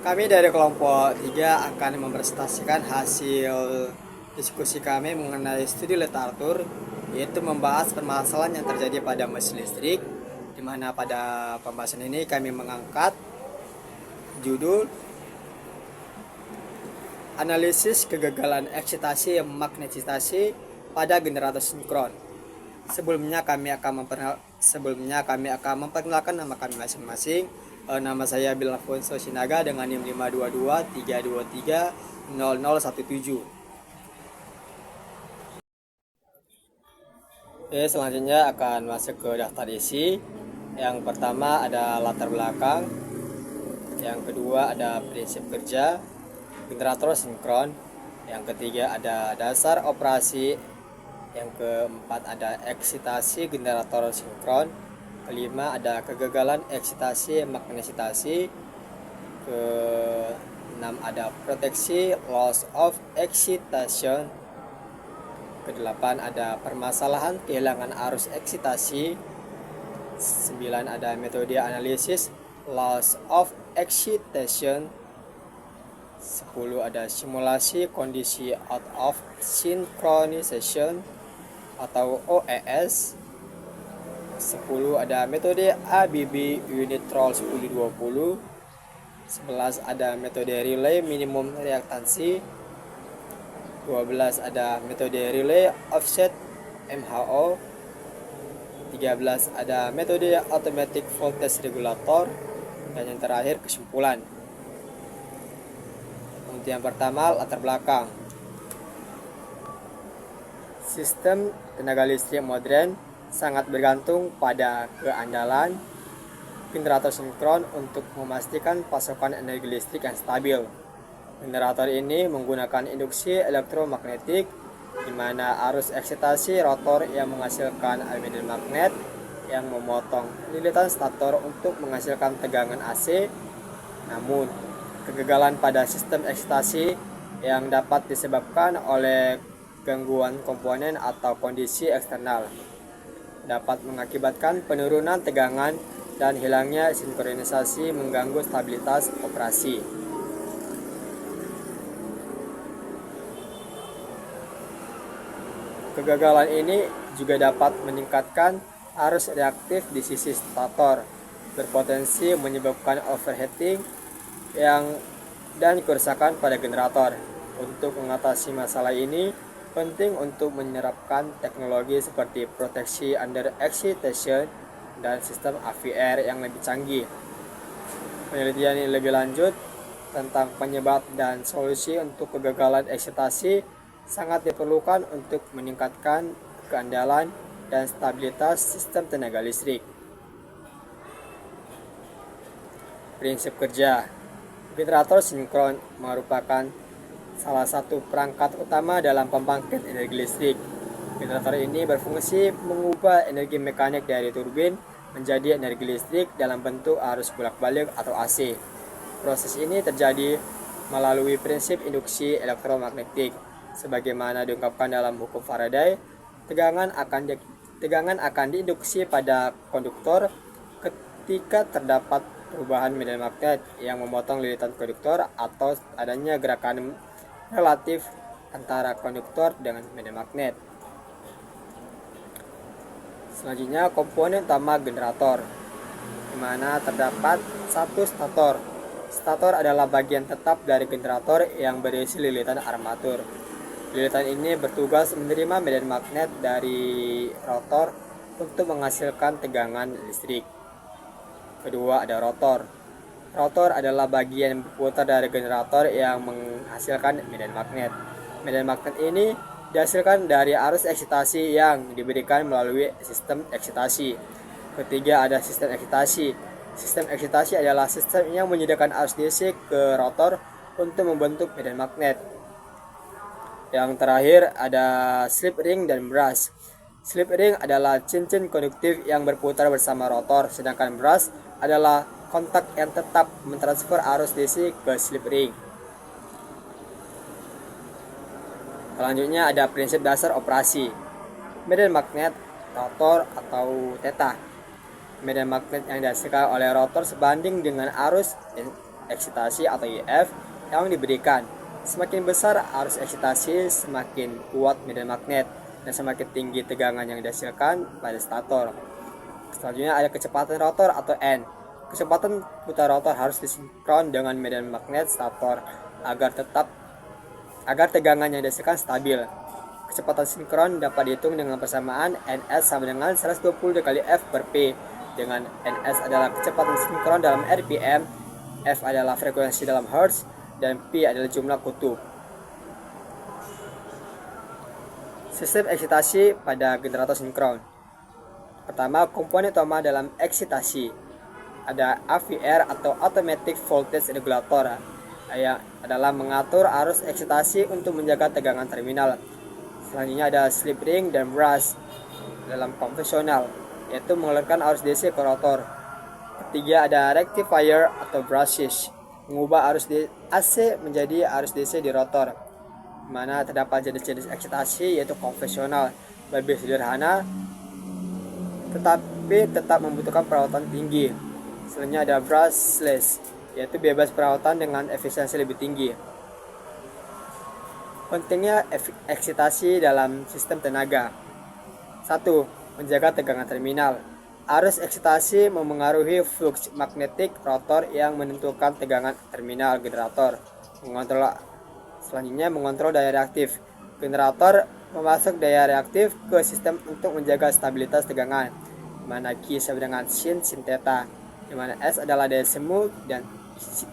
Kami dari kelompok 3 akan mempresentasikan hasil diskusi kami mengenai studi literatur, yaitu membahas permasalahan yang terjadi pada mesin listrik, di mana pada pembahasan ini kami mengangkat judul analisis kegagalan eksitasi magnetisasi pada generator sinkron. Sebelumnya kami akan memperkenalkan nama kami masing-masing. Nama saya Bill Alfonso Sinaga dengan NIM 522-323-0017. Selanjutnya akan masuk ke daftar isi. Yang pertama ada latar belakang, yang kedua ada prinsip kerja generator sinkron, yang ketiga ada dasar operasi, yang keempat ada eksitasi generator sinkron, kelima ada kegagalan eksitasi magnetisasi, keenam ada proteksi loss of excitation, kedelapan ada permasalahan kehilangan arus eksitasi, 9 ada metode analisis loss of excitation, 10 ada simulasi kondisi out of synchronization atau OES, 10 ada metode ABB unit roll 1020, 11 ada metode relay minimum reaktansi, 12 ada metode relay offset MHO, 13 ada metode automatic voltage regulator, dan yang terakhir kesimpulan. Untuk yang pertama, latar belakang. Sistem tenaga listrik modern sangat bergantung pada keandalan generator sinkron untuk memastikan pasokan energi listrik yang stabil. Generator ini menggunakan induksi elektromagnetik, di mana arus eksitasi rotor yang menghasilkan medan magnet yang memotong lilitan stator untuk menghasilkan tegangan AC. Namun, kegagalan pada sistem eksitasi yang dapat disebabkan oleh gangguan komponen atau kondisi eksternal dapat mengakibatkan penurunan tegangan dan hilangnya sinkronisasi, mengganggu stabilitas operasi. Kegagalan ini juga dapat meningkatkan arus reaktif di sisi stator, berpotensi menyebabkan overheating dan kerusakan pada generator. Untuk mengatasi masalah ini, penting untuk menerapkan teknologi seperti proteksi under excitation dan sistem AVR yang lebih canggih. Penelitian yang lebih lanjut tentang penyebab dan solusi untuk kegagalan eksitasi sangat diperlukan untuk meningkatkan keandalan dan stabilitas sistem tenaga listrik. Prinsip kerja. Generator sinkron merupakan salah satu perangkat utama dalam pembangkit energi listrik. Generator ini berfungsi mengubah energi mekanik dari turbin menjadi energi listrik dalam bentuk arus bolak-balik atau AC. Proses ini terjadi melalui prinsip induksi elektromagnetik. Sebagaimana diungkapkan dalam hukum Faraday, tegangan akan diinduksi pada konduktor ketika terdapat perubahan medan magnet yang memotong lilitan konduktor atau adanya gerakan relatif antara konduktor dengan medan magnet. Selanjutnya, komponen utama generator, di mana terdapat satu stator. Stator adalah bagian tetap dari generator yang berisi lilitan armatur. Lilitan ini bertugas menerima medan magnet dari rotor untuk menghasilkan tegangan listrik. Kedua ada rotor. Rotor adalah bagian berputar dari generator yang menghasilkan medan magnet. Medan magnet ini dihasilkan dari arus eksitasi yang diberikan melalui sistem eksitasi. Ketiga ada sistem eksitasi. Sistem eksitasi adalah sistem yang menyediakan arus DC ke rotor untuk membentuk medan magnet. Yang terakhir ada slip ring dan brush. Slip ring adalah cincin konduktif yang berputar bersama rotor, sedangkan brush adalah kontak yang tetap mentransfer arus DC ke slip ring. Selanjutnya ada prinsip dasar operasi. Medan magnet rotor atau theta. Medan magnet yang dihasilkan oleh rotor sebanding dengan arus eksitasi atau IF yang diberikan. Semakin besar arus eksitasi, semakin kuat medan magnet dan semakin tinggi tegangan yang dihasilkan pada stator. Selanjutnya ada kecepatan rotor atau N. Kecepatan putar rotor harus disinkron dengan medan magnet stator agar tegangan yang dihasilkan stabil. Kecepatan sinkron dapat dihitung dengan persamaan Ns sama dengan 120 kali F per P, dengan Ns adalah kecepatan sinkron dalam RPM, F adalah frekuensi dalam Hertz, dan P adalah jumlah kutub. Sistem eksitasi pada generator sinkron. Pertama, komponen utama dalam eksitasi. Ada AVR atau Automatic Voltage Regulator, yang adalah mengatur arus eksitasi untuk menjaga tegangan terminal. Selanjutnya ada slip ring dan brush dalam konvensional, yaitu mengeluarkan arus DC ke rotor. Ketiga ada rectifier atau brushes, mengubah arus AC menjadi arus DC di rotor, mana terdapat jenis-jenis eksitasi yaitu konvensional, lebih sederhana tetapi tetap membutuhkan perawatan tinggi. Selanjutnya ada brushless, yaitu bebas perawatan dengan efisiensi lebih tinggi. Pentingnya eksitasi dalam sistem tenaga. 1. Menjaga tegangan terminal. Arus eksitasi memengaruhi flux magnetik rotor yang menentukan tegangan terminal generator. Selanjutnya mengontrol daya reaktif. Generator memasuk daya reaktif ke sistem untuk menjaga stabilitas tegangan, di mana Q sama dengan sin theta, di mana S adalah daya semu dan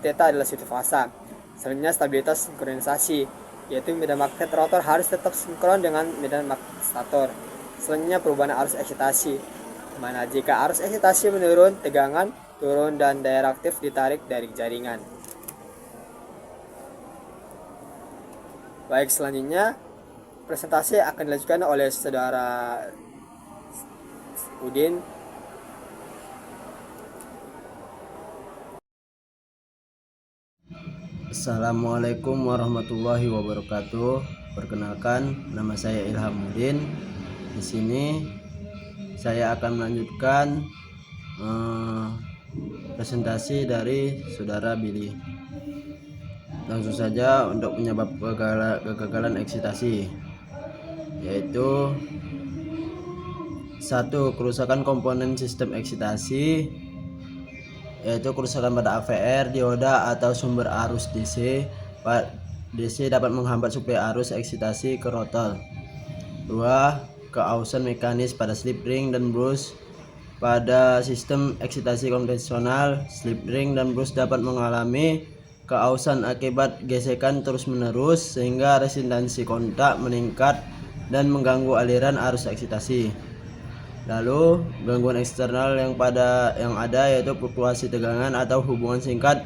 theta adalah suatu fasa. Selanjutnya stabilitas sinkronisasi, yaitu medan magnet rotor harus tetap sinkron dengan medan magnet stator. Selanjutnya perubahan arus eksitasi, di mana jika arus eksitasi menurun, tegangan turun dan daya reaktif ditarik dari jaringan. Baik, selanjutnya presentasi akan dilanjutkan oleh saudara Udin. Assalamualaikum warahmatullahi wabarakatuh. Perkenalkan, nama saya Ilham Udin. Di sini saya akan melanjutkan presentasi dari saudara Billy. Langsung saja untuk penyebab kegagalan eksitasi, yaitu 1. Kerusakan komponen sistem eksitasi, yaitu kerusakan pada AVR, dioda atau sumber arus DC. DC dapat menghambat suplai arus eksitasi ke rotor. 2. Keausan mekanis pada slip ring dan brush. Pada sistem eksitasi konvensional, slip ring dan brush dapat mengalami keausan akibat gesekan terus-menerus sehingga resistansi kontak meningkat dan mengganggu aliran arus eksitasi. Lalu, gangguan eksternal yang ada yaitu fluktuasi tegangan atau hubungan singkat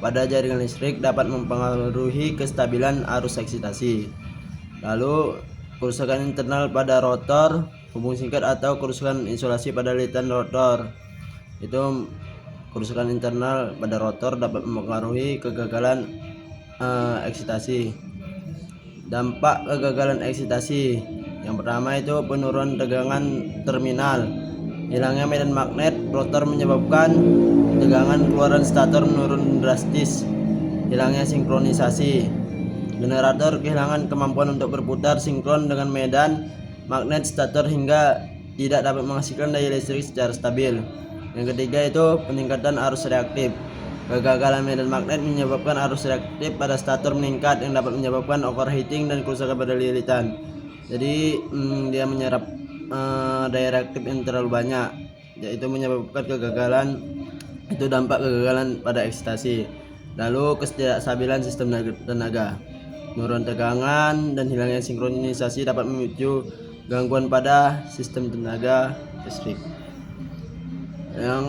pada jaringan listrik dapat mempengaruhi kestabilan arus eksitasi. Lalu, kerusakan internal pada rotor, hubungan singkat atau kerusakan isolasi pada lilitan rotor. Itu kerusakan internal pada rotor dapat mempengaruhi kegagalan eksitasi. Dampak kegagalan eksitasi. Yang pertama itu penurunan tegangan terminal. Hilangnya medan magnet rotor menyebabkan tegangan keluaran stator menurun drastis. Hilangnya sinkronisasi. Generator kehilangan kemampuan untuk berputar sinkron dengan medan magnet stator hingga tidak dapat menghasilkan daya listrik secara stabil. Yang ketiga itu peningkatan arus reaktif. Kegagalan medan magnet menyebabkan arus reaktif pada stator meningkat yang dapat menyebabkan overheating dan kerusakan pada lilitan. Jadi dia menyerap daya reaktif yang terlalu banyak, yaitu menyebabkan kegagalan. Itu dampak kegagalan pada eksitasi. Lalu ketidakstabilan sistem tenaga. Menurun tegangan dan hilangnya sinkronisasi dapat memicu gangguan pada sistem tenaga listrik. Yang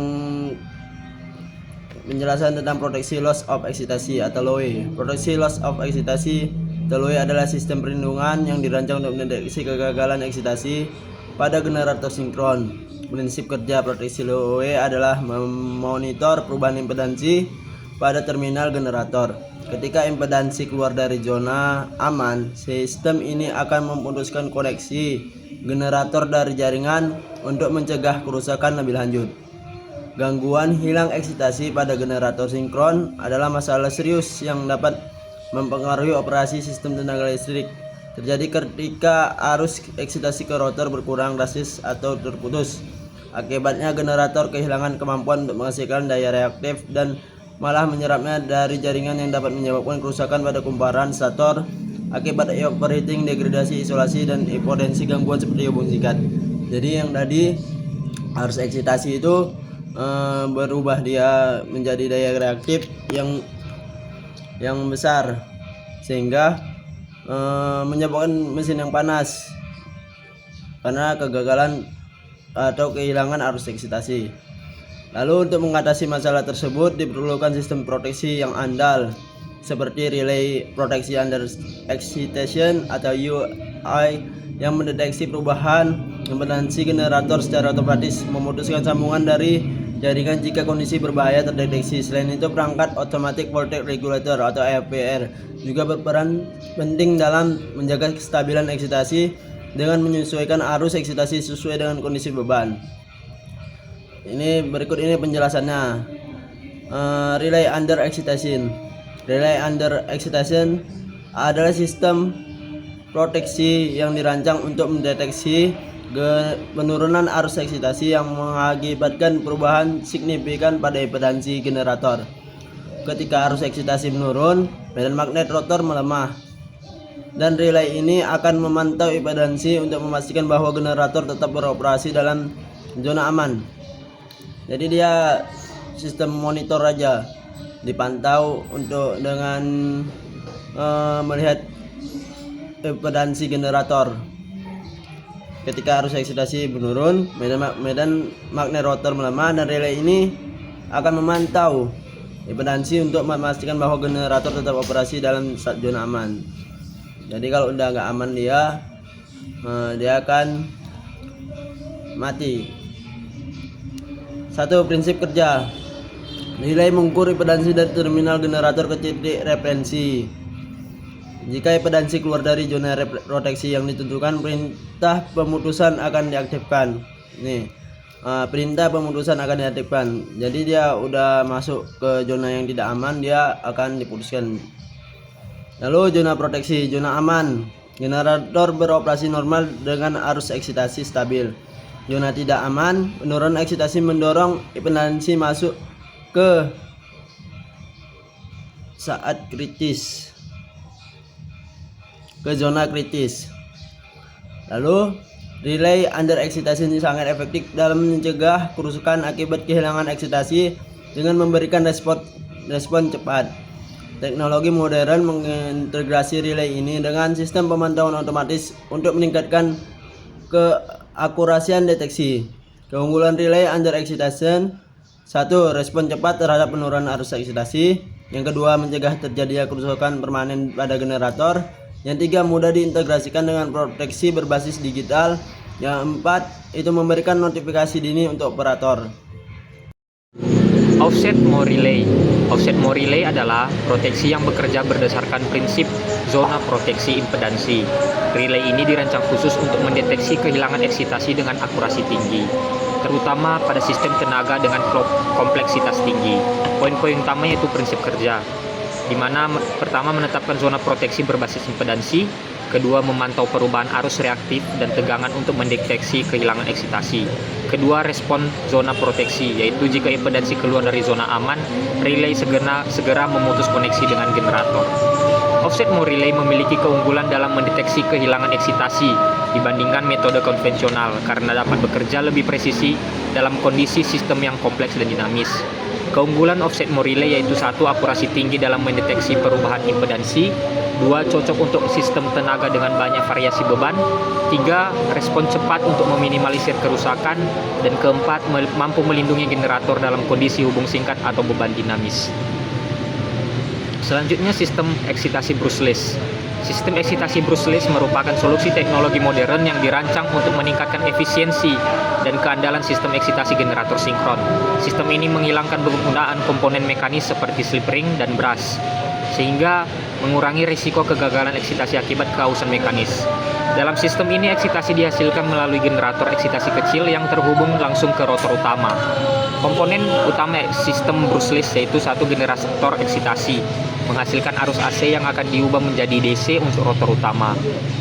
penjelasan tentang proteksi loss of eksitasi atau LOE. Proteksi loss of eksitasi atau LOE adalah sistem perlindungan yang dirancang untuk mendeteksi kegagalan eksitasi pada generator sinkron. Prinsip kerja proteksi LOE adalah memonitor perubahan impedansi pada terminal generator. Ketika impedansi keluar dari zona aman, sistem ini akan memutuskan koneksi generator dari jaringan untuk mencegah kerusakan lebih lanjut. Gangguan hilang eksitasi pada generator sinkron adalah masalah serius yang dapat mempengaruhi operasi sistem tenaga listrik. Terjadi ketika arus eksitasi ke rotor berkurang drastis atau terputus. Akibatnya generator kehilangan kemampuan untuk menghasilkan daya reaktif dan malah menyerapnya dari jaringan yang dapat menyebabkan kerusakan pada kumparan stator akibat overheating, degradasi, isolasi, dan potensi gangguan seperti hubung singkat. Jadi yang tadi arus eksitasi itu berubah dia menjadi daya reaktif yang besar sehingga menyebabkan mesin yang panas karena kegagalan atau kehilangan arus eksitasi. Lalu untuk mengatasi masalah tersebut diperlukan sistem proteksi yang andal seperti relay proteksi under excitation atau UI yang mendeteksi perubahan impedansi generator secara otomatis, memutuskan sambungan dari jaringan jika kondisi berbahaya terdeteksi. Selain itu, perangkat Automatic Voltage Regulator atau AVR juga berperan penting dalam menjaga kestabilan eksitasi dengan menyesuaikan arus eksitasi sesuai dengan kondisi beban. Berikut ini penjelasannya. Relay under excitation. Relay under excitation adalah sistem proteksi yang dirancang untuk mendeteksi penurunan arus eksitasi yang mengakibatkan perubahan signifikan pada impedansi generator. Ketika arus eksitasi menurun, medan magnet rotor melemah, dan relay ini akan memantau impedansi untuk memastikan bahwa generator tetap beroperasi dalam zona aman. Jadi dia sistem monitor aja, dipantau untuk dengan melihat impedansi generator. Ketika arus eksitasi menurun, medan magnet rotor melemah, dan relay ini akan memantau impedansi untuk memastikan bahwa generator tetap operasi dalam zona aman. Jadi kalau udah nggak aman dia akan mati. 1. Prinsip kerja. Relay mengukur impedansi dari terminal generator ke titik referensi. Jika impedansi keluar dari zona proteksi yang ditentukan, perintah pemutusan akan diaktifkan. Perintah pemutusan akan diaktifkan. Jadi dia udah masuk ke zona yang tidak aman, dia akan diputuskan. Lalu zona proteksi, zona aman. Generator beroperasi normal dengan arus eksitasi stabil. Zona tidak aman, penurunan eksitasi mendorong impedansi masuk ke saat kritis, ke zona kritis. Lalu relay under excitation ini sangat efektif dalam mencegah kerusakan akibat kehilangan eksitasi dengan memberikan respon cepat. Teknologi modern mengintegrasi relay ini dengan sistem pemantauan otomatis untuk meningkatkan keakurasian deteksi. Keunggulan relay under excitation: 1. Respon cepat terhadap penurunan arus eksitasi. Yang kedua, mencegah terjadinya kerusakan permanen pada generator. Yang 3, mudah diintegrasikan dengan proteksi berbasis digital. Yang 4, itu memberikan notifikasi dini untuk operator. Offset mode relay. Offset mode relay adalah proteksi yang bekerja berdasarkan prinsip zona proteksi impedansi. Relay ini dirancang khusus untuk mendeteksi kehilangan eksitasi dengan akurasi tinggi, terutama pada sistem tenaga dengan kompleksitas tinggi. Poin-poin utama yaitu prinsip kerja, di mana pertama menetapkan zona proteksi berbasis impedansi, kedua memantau perubahan arus reaktif dan tegangan untuk mendeteksi kehilangan eksitasi. Kedua, respon zona proteksi, yaitu jika impedansi keluar dari zona aman, relay segera memutus koneksi dengan generator. Offset mode relay memiliki keunggulan dalam mendeteksi kehilangan eksitasi dibandingkan metode konvensional karena dapat bekerja lebih presisi dalam kondisi sistem yang kompleks dan dinamis. Keunggulan offset mode relay yaitu 1. Akurasi tinggi dalam mendeteksi perubahan impedansi. 2. Cocok untuk sistem tenaga dengan banyak variasi beban. 3. Respon cepat untuk meminimalisir kerusakan. Dan keempat, mampu melindungi generator dalam kondisi hubung singkat atau beban dinamis. Selanjutnya, sistem eksitasi brushless. Sistem eksitasi brushless merupakan solusi teknologi modern yang dirancang untuk meningkatkan efisiensi dan keandalan sistem eksitasi generator sinkron. Sistem ini menghilangkan penggunaan komponen mekanis seperti slip ring dan brush, sehingga mengurangi risiko kegagalan eksitasi akibat kehausan mekanis. Dalam sistem ini, eksitasi dihasilkan melalui generator eksitasi kecil yang terhubung langsung ke rotor utama. Komponen utama sistem brushless yaitu satu generator eksitasi, menghasilkan arus AC yang akan diubah menjadi DC untuk rotor utama.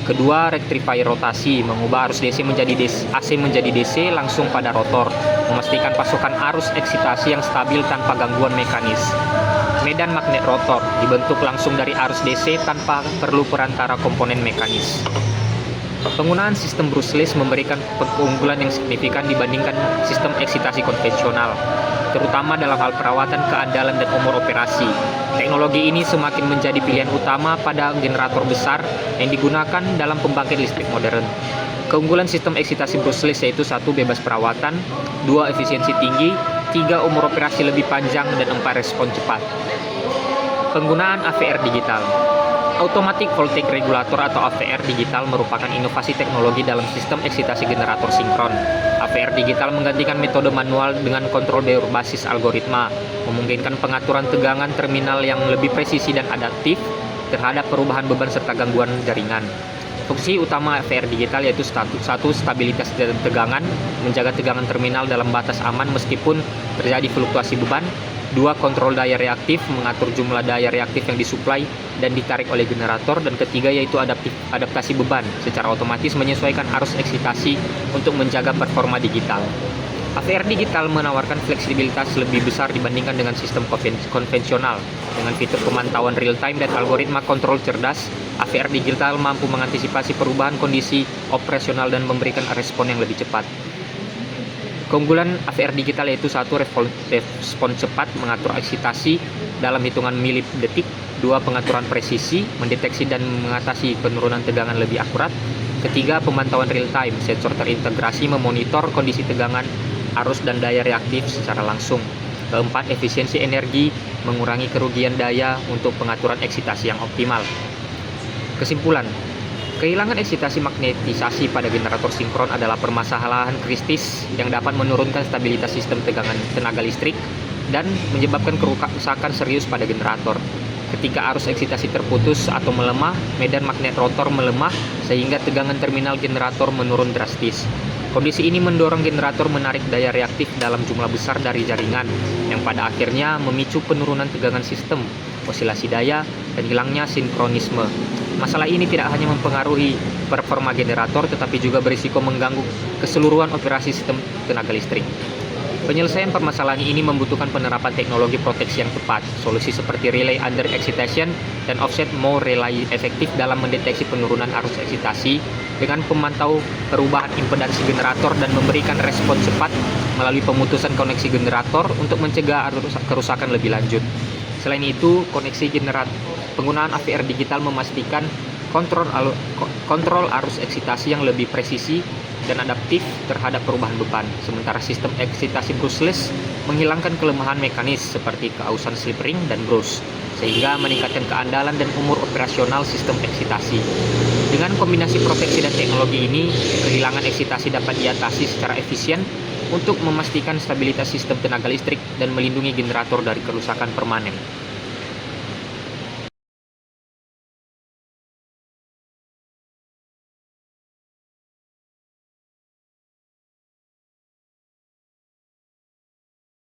Kedua, rectifier rotasi, mengubah arus AC menjadi DC langsung pada rotor, memastikan pasokan arus eksitasi yang stabil tanpa gangguan mekanis. Medan magnet rotor dibentuk langsung dari arus DC tanpa perlu perantara komponen mekanis. Penggunaan sistem brushless memberikan keunggulan yang signifikan dibandingkan sistem eksitasi konvensional, terutama dalam hal perawatan, keandalan, dan umur operasi. Teknologi ini semakin menjadi pilihan utama pada generator besar yang digunakan dalam pembangkit listrik modern. Keunggulan sistem eksitasi brushless yaitu 1. Bebas perawatan, 2. Efisiensi tinggi, 3. Umur operasi lebih panjang, dan 4. Respon cepat. Penggunaan AVR digital. Automatic Voltage Regulator atau AVR digital merupakan inovasi teknologi dalam sistem eksitasi generator sinkron. AVR digital menggantikan metode manual dengan kontrol berbasis algoritma, memungkinkan pengaturan tegangan terminal yang lebih presisi dan adaptif terhadap perubahan beban serta gangguan jaringan. Fungsi utama AVR digital yaitu 1. Stabilitas tegangan, menjaga tegangan terminal dalam batas aman meskipun terjadi fluktuasi beban. 2. Kontrol daya reaktif, mengatur jumlah daya reaktif yang disuplai dan ditarik oleh generator. Dan ketiga yaitu adaptasi beban, secara otomatis menyesuaikan arus eksitasi untuk menjaga performa digital. AVR digital menawarkan fleksibilitas lebih besar dibandingkan dengan sistem konvensional. Dengan fitur pemantauan real-time dan algoritma kontrol cerdas, AVR digital mampu mengantisipasi perubahan kondisi operasional dan memberikan respon yang lebih cepat. Keunggulan AVR digital yaitu 1. Respon cepat, mengatur eksitasi dalam hitungan milidetik. 2. Pengaturan presisi, mendeteksi dan mengatasi penurunan tegangan lebih akurat. Ketiga, pemantauan real time, sensor terintegrasi memonitor kondisi tegangan, arus, dan daya reaktif secara langsung. Keempat, efisiensi energi, mengurangi kerugian daya untuk pengaturan eksitasi yang optimal. Kesimpulan, kehilangan eksitasi magnetisasi pada generator sinkron adalah permasalahan kritis yang dapat menurunkan stabilitas sistem tenaga listrik dan menyebabkan kerusakan serius pada generator. Ketika arus eksitasi terputus atau melemah, medan magnet rotor melemah sehingga tegangan terminal generator menurun drastis. Kondisi ini mendorong generator menarik daya reaktif dalam jumlah besar dari jaringan, yang pada akhirnya memicu penurunan tegangan sistem, osilasi daya, dan hilangnya sinkronisme. Masalah ini tidak hanya mempengaruhi performa generator, tetapi juga berisiko mengganggu keseluruhan operasi sistem tenaga listrik. Penyelesaian permasalahan ini membutuhkan penerapan teknologi proteksi yang tepat. Solusi seperti relay under excitation dan offset mode relay efektif dalam mendeteksi penurunan arus eksitasi dengan memantau perubahan impedansi generator dan memberikan respon cepat melalui pemutusan koneksi generator untuk mencegah kerusakan lebih lanjut. Selain itu, penggunaan AVR digital memastikan kontrol arus eksitasi yang lebih presisi dan adaptif terhadap perubahan beban, sementara sistem eksitasi brushless menghilangkan kelemahan mekanis seperti keausan slip ring dan brush, sehingga meningkatkan keandalan dan umur operasional sistem eksitasi. Dengan kombinasi proteksi dan teknologi ini, kehilangan eksitasi dapat diatasi secara efisien untuk memastikan stabilitas sistem tenaga listrik dan melindungi generator dari kerusakan permanen.